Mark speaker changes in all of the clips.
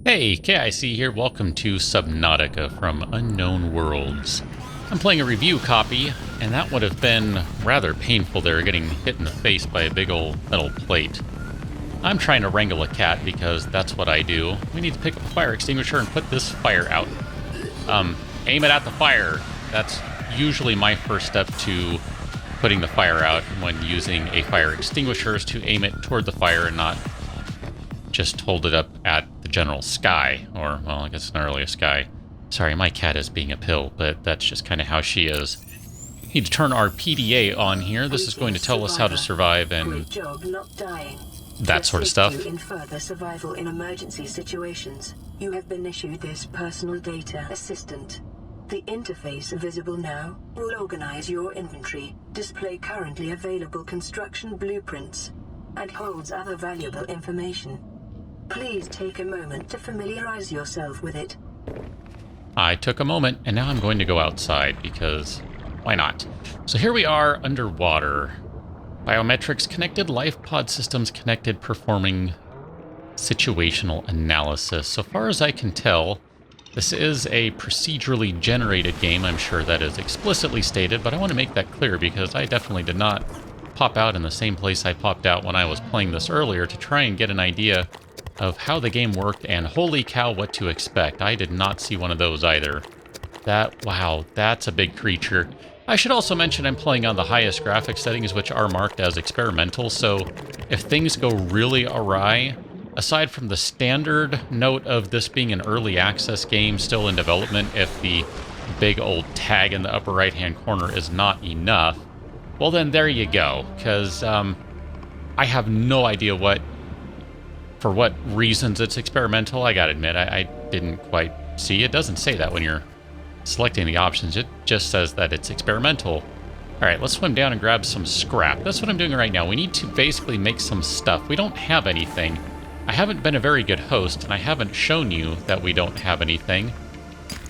Speaker 1: Hey, KIC here. Welcome to Subnautica from Unknown Worlds. I'm playing a review copy, and that would have been rather painful there, getting hit in the face by a big old metal plate. I'm trying to wrangle a cat because that's what I do. We need to pick up a fire extinguisher and put this fire out. Aim it at the fire. That's usually my first step to putting the fire out when using a fire extinguisher, is to aim it toward the fire and not just hold it up at the general sky, or, well, I guess it's not really a sky. Sorry, my cat is being a pill, but that's just kind of how she is. Need to turn our PDA on here. This is going to tell us how to survive and that sort of stuff.
Speaker 2: In further survival in emergency situations, you have been issued this personal data assistant. The interface visible now will organize your inventory, display currently available construction blueprints, and holds other valuable information. Please take a moment to familiarize yourself with it.
Speaker 1: I took a moment, and now I'm going to go outside, because why not? So here we are underwater. Biometrics connected, life pod systems connected, performing situational analysis. So far as I can tell, this is a procedurally generated game. I'm sure that is explicitly stated, but I want to make that clear because I definitely did not pop out in the same place I popped out when I was playing this earlier to try and get an idea of how the game worked, and holy cow, what to expect. I did not see one of those either. Wow, that's a big creature. I should also mention I'm playing on the highest graphics settings, which are marked as experimental, so if things go really awry, aside from the standard note of this being an early access game still in development, if the big old tag in the upper right hand corner is not enough, well then there you go, because I have no idea for what reasons it's experimental. I gotta admit, I didn't quite see. It doesn't say that when you're selecting the options. It just says that it's experimental. All right, let's swim down and grab some scrap. That's what I'm doing right now. We need to basically make some stuff. We don't have anything. I haven't been a very good host, and I haven't shown you that we don't have anything.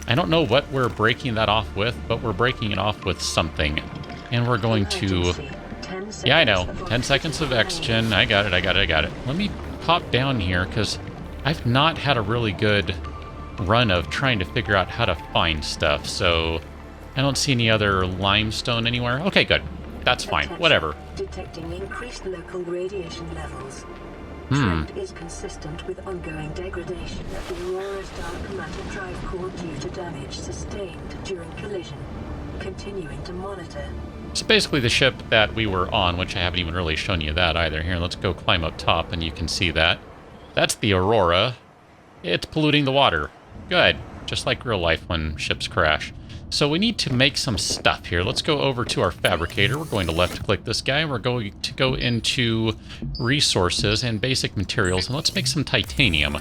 Speaker 1: I don't know what we're breaking that off with, but we're breaking it off with something. And we're going to... Yeah, I know. 10 seconds of oxygen. I got it. Let me pop down here, because I've not had a really good run of trying to figure out how to find stuff, so I don't see any other limestone anywhere. Okay, good. That's fine. Whatever.
Speaker 2: Detecting increased local radiation levels. Trend is consistent with ongoing degradation of the Aurora's dark matter drive core due to damage sustained during collision. Continuing to monitor.
Speaker 1: So basically the ship that we were on, which I haven't even really shown you that either. Here, let's go climb up top and you can see that. That's the Aurora. It's polluting the water. Good. Just like real life when ships crash. So we need to make some stuff here. Let's go over to our fabricator. We're going to left click this guy. We're going to go into resources and basic materials, and let's make some titanium.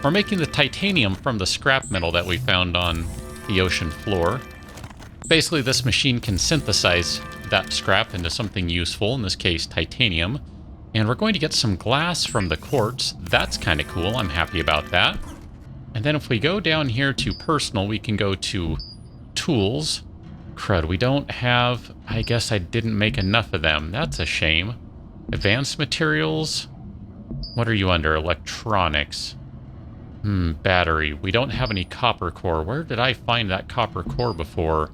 Speaker 1: We're making the titanium from the scrap metal that we found on the ocean floor. Basically, this machine can synthesize that scrap into something useful, in this case, titanium. And we're going to get some glass from the quartz. That's kind of cool. I'm happy about that. And then if we go down here to personal, we can go to tools. Crud, we don't have... I guess I didn't make enough of them. That's a shame. Advanced materials. What are you under? Electronics. Battery. We don't have any copper core. Where did I find that copper core before?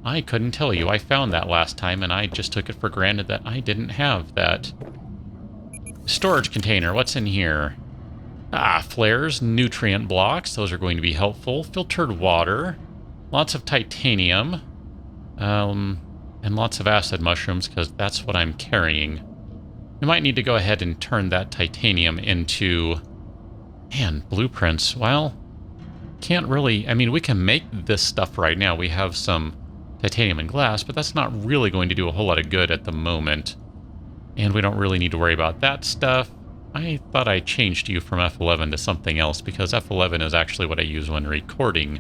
Speaker 1: I couldn't tell you. I found that last time, and I just took it for granted that I didn't have that. Storage container. What's in here? Flares, nutrient blocks. Those are going to be helpful. Filtered water. Lots of titanium. And lots of acid mushrooms, because that's what I'm carrying. We might need to go ahead and turn that titanium into... Man, blueprints. Well, can't really... I mean, we can make this stuff right now. We have some titanium and glass, but that's not really going to do a whole lot of good at the moment. And we don't really need to worry about that stuff. I thought I changed you from F11 to something else, because F11 is actually what I use when recording.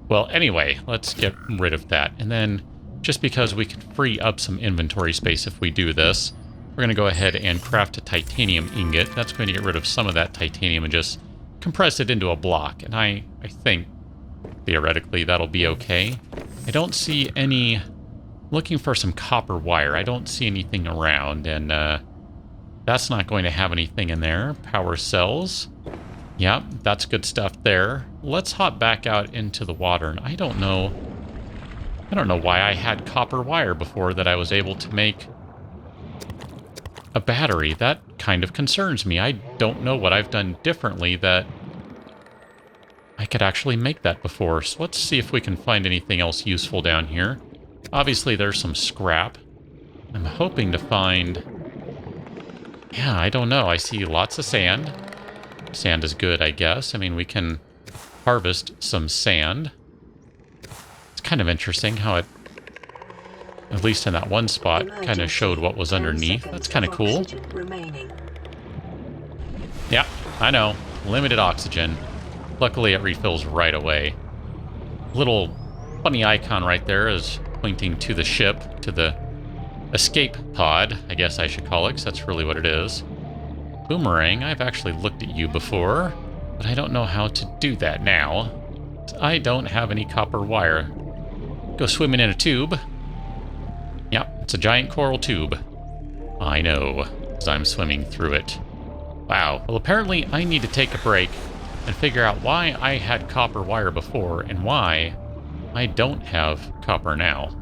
Speaker 1: Well, anyway, let's get rid of that. And then, just because we can free up some inventory space if we do this, we're going to go ahead and craft a titanium ingot. That's going to get rid of some of that titanium and just compress it into a block. And I think, theoretically, that'll be okay. I don't see any... Looking for some copper wire. I don't see anything around, and that's not going to have anything in there. Power cells. Yeah, that's good stuff there. Let's hop back out into the water. And I don't know why I had copper wire before that I was able to make a battery. That kind of concerns me. I don't know what I've done differently that I could actually make that before. So let's see if we can find anything else useful down here. Obviously, there's some scrap. I'm hoping to find... Yeah, I don't know. I see lots of sand. Sand is good, I guess. I mean, we can harvest some sand. It's kind of interesting how it, at least in that one spot, kind of showed what was underneath. That's kind of cool. Yeah, I know. Limited oxygen. Luckily, it refills right away. Little funny icon right there is pointing to the ship, to the escape pod, I guess I should call it, because that's really what it is. Boomerang, I've actually looked at you before, but I don't know how to do that now. I don't have any copper wire. Go swimming in a tube. Yeah, it's a giant coral tube. I know, as I'm swimming through it. Wow. Well, apparently I need to take a break and figure out why I had copper wire before and why I don't have copper now.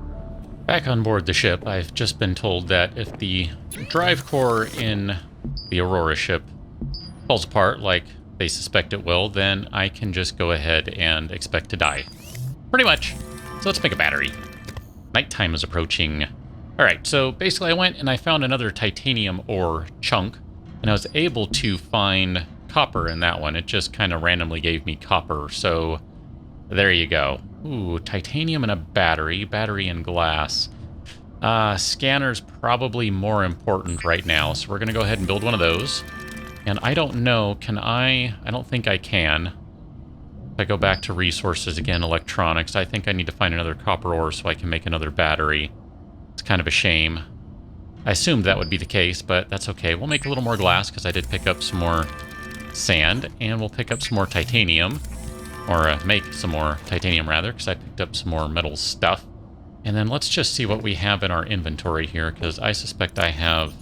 Speaker 1: Back on board the ship, I've just been told that if the drive core in the Aurora ship falls apart like they suspect it will, then I can just go ahead and expect to die. Pretty much. So let's make a battery. Nighttime is approaching. Alright, so basically I went and I found another titanium ore chunk, and I was able to find copper in that one. It just kind of randomly gave me copper, so there you go. Ooh, titanium and a battery and glass. Scanner's probably more important right now, so we're going to go ahead and build one of those. And I don't know, I don't think I can. If I go back to resources again, electronics, I think I need to find another copper ore so I can make another battery. It's kind of a shame. I assumed that would be the case, but that's okay. We'll make a little more glass because I did pick up some more sand, and we'll pick up some more titanium. Or make some more titanium, rather, because I picked up some more metal stuff. And then let's just see what we have in our inventory here, because I suspect I have...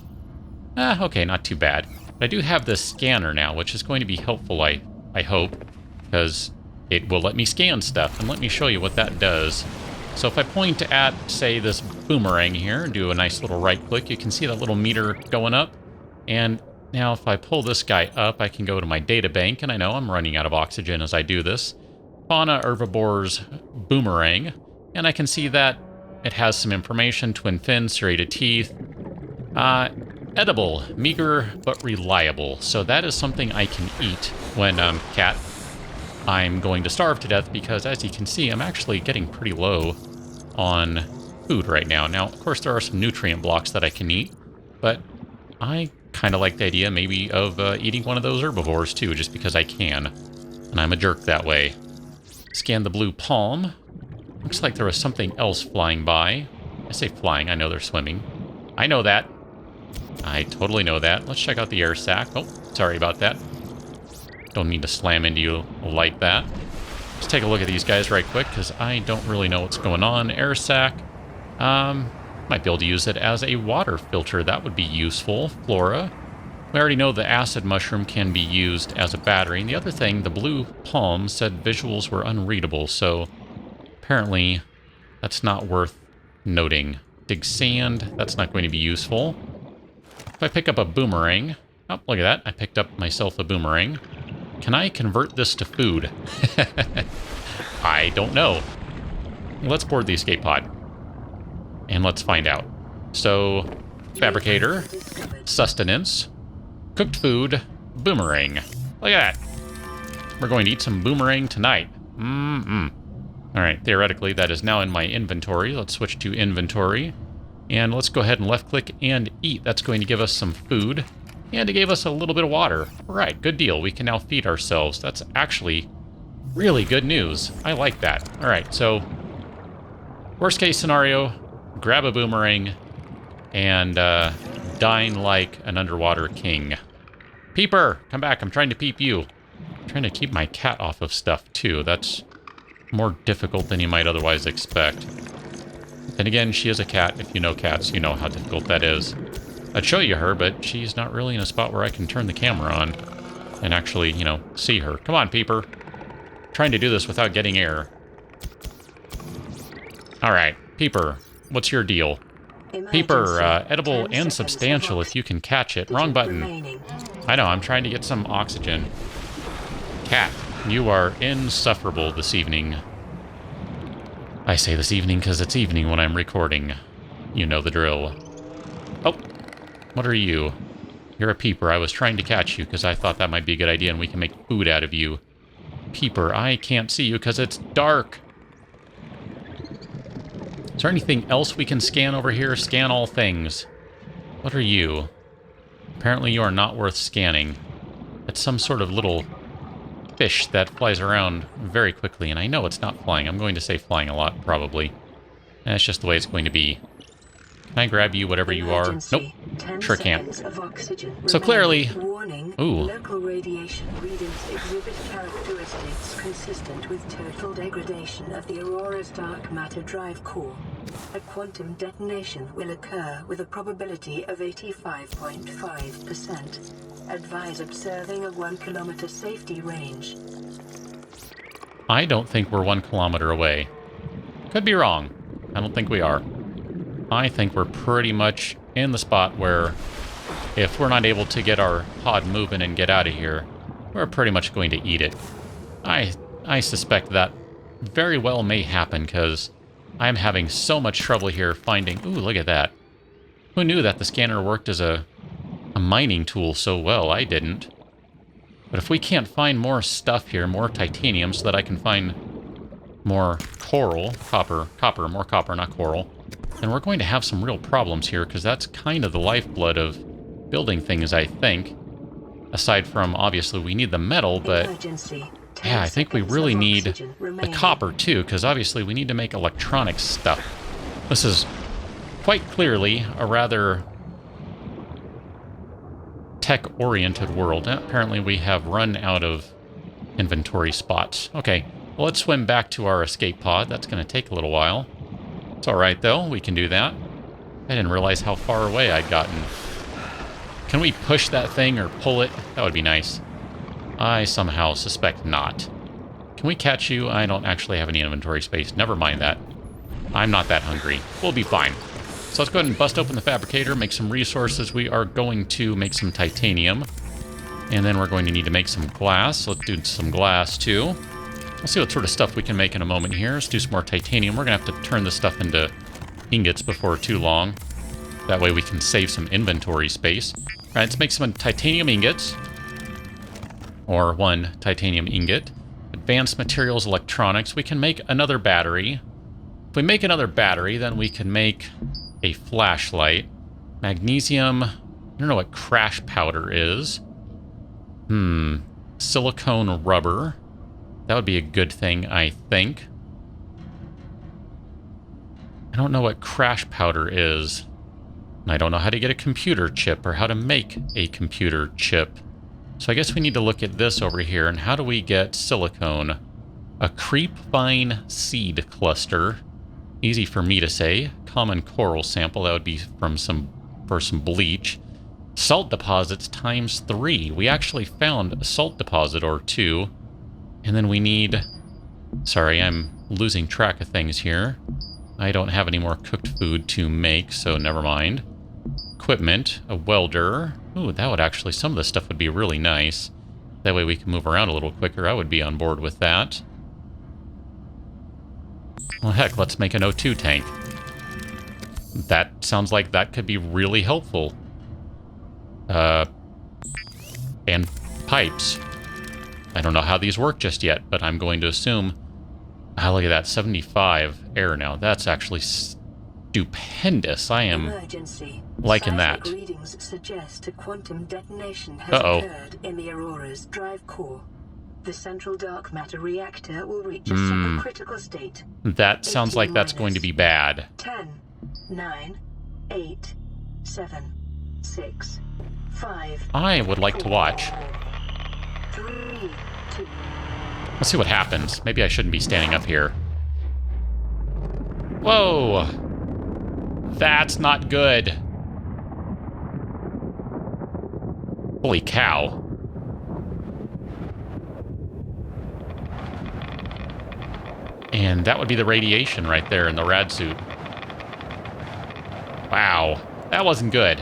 Speaker 1: okay, not too bad. But I do have this scanner now, which is going to be helpful, I hope, because it will let me scan stuff. And let me show you what that does. So if I point at, say, this boomerang here, and do a nice little right-click, you can see that little meter going up. And now if I pull this guy up, I can go to my data bank, and I know I'm running out of oxygen as I do this. Fauna herbivores boomerang, and I can see that it has some information: twin fins, serrated teeth, edible, meager but reliable. So that is something I can eat when cat. I'm going to starve to death because, as you can see, I'm actually getting pretty low on food right now. Now, of course, there are some nutrient blocks that I can eat, but I kind of like the idea maybe of eating one of those herbivores too, just because I can. And I'm a jerk that way. Scan the blue palm. Looks like there was something else flying by. I say flying, I know they're swimming. I know that. I totally know that. Let's check out the air sac. Oh, sorry about that. Don't mean to slam into you like that. Let's take a look at these guys right quick, because I don't really know what's going on. Air sac. Might be able to use it as a water filter. That would be useful. Flora. We already know the acid mushroom can be used as a battery. And the other thing, the blue palm said visuals were unreadable, so apparently that's not worth noting. Dig sand. That's not going to be useful. If I pick up a boomerang... Oh, look at that. I picked up myself a boomerang. Can I convert this to food? I don't know. Let's board the escape pod. And let's find out. So, fabricator, sustenance, cooked food, boomerang. Look at that. We're going to eat some boomerang tonight. Alright, theoretically, that is now in my inventory. Let's switch to inventory. And let's go ahead and left-click and eat. That's going to give us some food. And it gave us a little bit of water. Alright, good deal. We can now feed ourselves. That's actually really good news. I like that. Alright, so worst case scenario, grab a boomerang and dine like an underwater king. Peeper, come back. I'm trying to peep you. I'm trying to keep my cat off of stuff, too. That's more difficult than you might otherwise expect. Then again, she is a cat. If you know cats, you know how difficult that is. I'd show you her, but she's not really in a spot where I can turn the camera on. and actually, you know, see her. Come on, Peeper. Trying to do this without getting air. All right, Peeper, what's your deal? Peeper, edible and substantial if you can catch it. Wrong button. I know, I'm trying to get some oxygen. Cat, you are insufferable this evening. I say this evening because it's evening when I'm recording. You know the drill. Oh, what are you? You're a peeper. I was trying to catch you because I thought that might be a good idea and we can make food out of you. Peeper, I can't see you because it's dark. Is there anything else we can scan over here? Scan all things. What are you? Apparently you are not worth scanning. It's some sort of little fish that flies around very quickly, and I know it's not flying. I'm going to say flying a lot, probably. And it's just the way it's going to be. Can I grab you, whatever you are? Nope. Sure can't. So clearly... Ooh.
Speaker 2: Local radiation readings exhibit characteristics consistent with total degradation of the Aurora's dark matter drive core. A quantum detonation will occur with a probability of 85.5%. Advise observing a 1 kilometer safety range.
Speaker 1: I don't think we're 1 kilometer away. Could be wrong. I don't think we are. I think we're pretty much in the spot where if we're not able to get our pod moving and get out of here, we're pretty much going to eat it. I suspect that very well may happen because I'm having so much trouble here finding... Ooh, look at that. Who knew that the scanner worked as a mining tool so well? I didn't. But if we can't find more stuff here, more titanium, so that I can find more coral, more copper, not coral, then we're going to have some real problems here, because that's kind of the lifeblood of building things, I think. Aside from, obviously, we need the metal, but... Yeah, I think we really need the copper, too, because obviously we need to make electronic stuff. This is quite clearly a rather tech-oriented world. And apparently we have run out of inventory spots. Okay, well, let's swim back to our escape pod. That's going to take a little while. It's alright, though. We can do that. I didn't realize how far away I'd gotten. Can we push that thing or pull it? That would be nice. I somehow suspect not. Can we catch you? I don't actually have any inventory space. Never mind that. I'm not that hungry. We'll be fine. So let's go ahead and bust open the fabricator, make some resources. We are going to make some titanium. And then we're going to need to make some glass. Let's do some glass, too. We'll see what sort of stuff we can make in a moment here. Let's do some more titanium. We're going to have to turn this stuff into ingots before too long. That way we can save some inventory space. All right, let's make some titanium ingots. Or 1 titanium ingot. Advanced materials, electronics. We can make another battery. If we make another battery, then we can make a flashlight. Magnesium. I don't know what crash powder is. Silicone rubber. That would be a good thing, I think. I don't know what crash powder is. And I don't know how to get a computer chip or how to make a computer chip. So I guess we need to look at this over here. And how do we get silicone? A creep vine seed cluster. Easy for me to say. Common coral sample. That would be from for some bleach. Salt deposits ×3. We actually found a salt deposit or 2. And then we need... Sorry, I'm losing track of things here. I don't have any more cooked food to make, so never mind. Equipment, a welder. Ooh, that would actually... Some of this stuff would be really nice. That way we can move around a little quicker. I would be on board with that. Well, heck, let's make an O2 tank. That sounds like that could be really helpful. And pipes. I don't know how these work just yet, but I'm going to assume... Ah, look at that, 75 air now. That's actually stupendous. I am liking that.
Speaker 2: Readings suggest a quantum detonation has occurred in the Aurora's drive core. The central dark matter reactor will reach a supercritical state.
Speaker 1: That sounds like that's going to be bad.
Speaker 2: 10, 9, 8, 7, 6, 5.
Speaker 1: I would like to watch.
Speaker 2: 3, 2.
Speaker 1: Let's see what happens. Maybe I shouldn't be standing up here. Whoa! That's not good. Holy cow. And that would be the radiation right there in the rad suit. Wow, that wasn't good.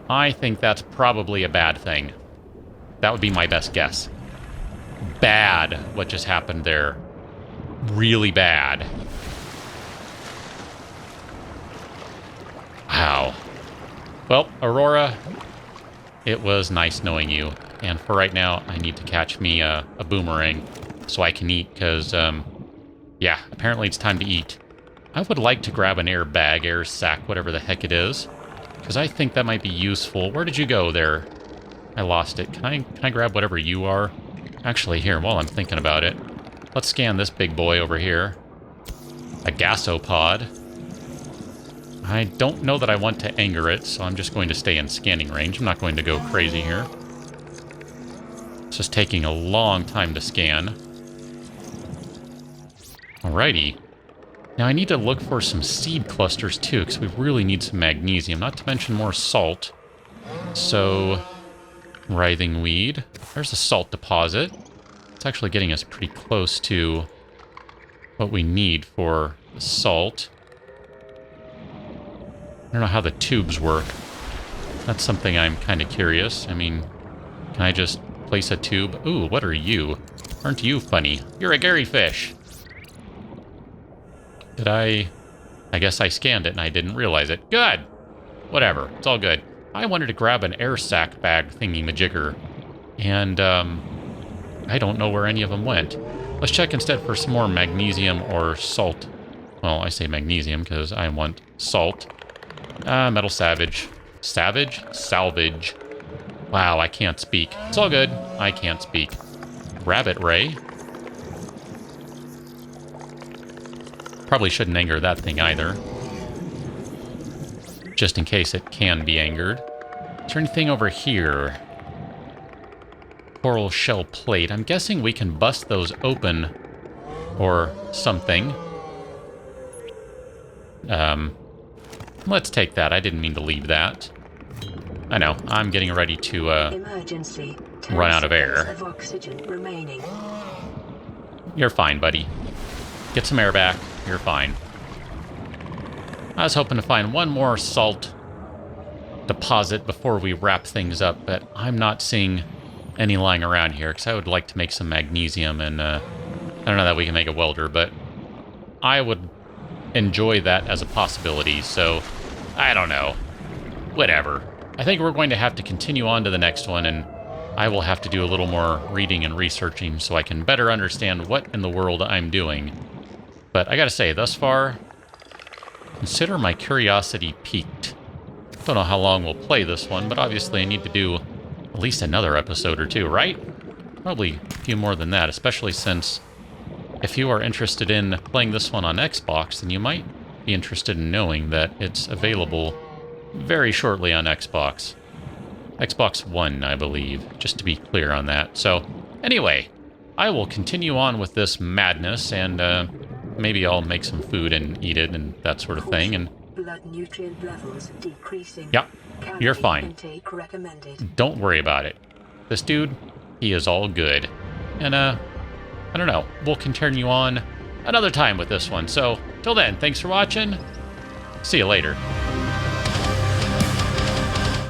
Speaker 1: I think that's probably a bad thing. That would be my best guess. Bad, what just happened there. Really bad. Wow. Well, Aurora, it was nice knowing you. And for right now, I need to catch me a boomerang so I can eat, because, yeah, apparently it's time to eat. I would like to grab an air bag, air sack, whatever the heck it is, because I think that might be useful. Where did you go there? I lost it. Can I grab whatever you are? Actually, here, while I'm thinking about it, let's scan this big boy over here. A gasopod. I don't know that I want to anger it, so I'm just going to stay in scanning range. I'm not going to go crazy here. It's just taking a long time to scan. Alrighty. Now I need to look for some seed clusters too, because we really need some magnesium, not to mention more salt. So, writhing weed. There's a salt deposit. It's actually getting us pretty close to what we need for the salt. I don't know how the tubes work. That's something I'm kind of curious. I mean, can I just place a tube? Ooh, what are you? Aren't you funny? You're a Gary fish. Did I guess I scanned it and I didn't realize it. Good! Whatever, it's all good. I wanted to grab an air sack bag thingy-majigger. And, I don't know where any of them went. Let's check instead for some more magnesium or salt. Well, I say magnesium because I want salt. Metal savage. Savage? Salvage. Wow, I can't speak. It's all good. I can't speak. Rabbit ray. Probably shouldn't anger that thing either. Just in case it can be angered. Is there anything over here? Coral shell plate. I'm guessing we can bust those open or something. Let's take that. I didn't mean to leave that. I know. I'm getting ready to
Speaker 2: Emergency.
Speaker 1: run out of air.
Speaker 2: Of oxygen remaining.
Speaker 1: You're fine, buddy. Get some air back. You're fine. I was hoping to find one more salt deposit before we wrap things up, but I'm not seeing any lying around here, because I would like to make some magnesium, and I don't know that we can make a welder, but I would enjoy that as a possibility, so I don't know. Whatever. I think we're going to have to continue on to the next one, and I will have to do a little more reading and researching so I can better understand what in the world I'm doing. But I gotta say, thus far, consider my curiosity piqued. Don't know how long we'll play this one, but obviously I need to do at least another episode or two, right? Probably a few more than that, especially since if you are interested in playing this one on Xbox, then you might be interested in knowing that it's available very shortly on Xbox. Xbox One, I believe, just to be clear on that. So, anyway, I will continue on with this madness, and maybe I'll make some food and eat it and that sort of thing. And
Speaker 2: blood nutrient levels decreasing.
Speaker 1: Yep, you're fine.
Speaker 2: Intake recommended.
Speaker 1: Don't worry about it. This dude, he is all good. And, I don't know. We'll continue on another time with this one. So, till then, thanks for watching. See you later.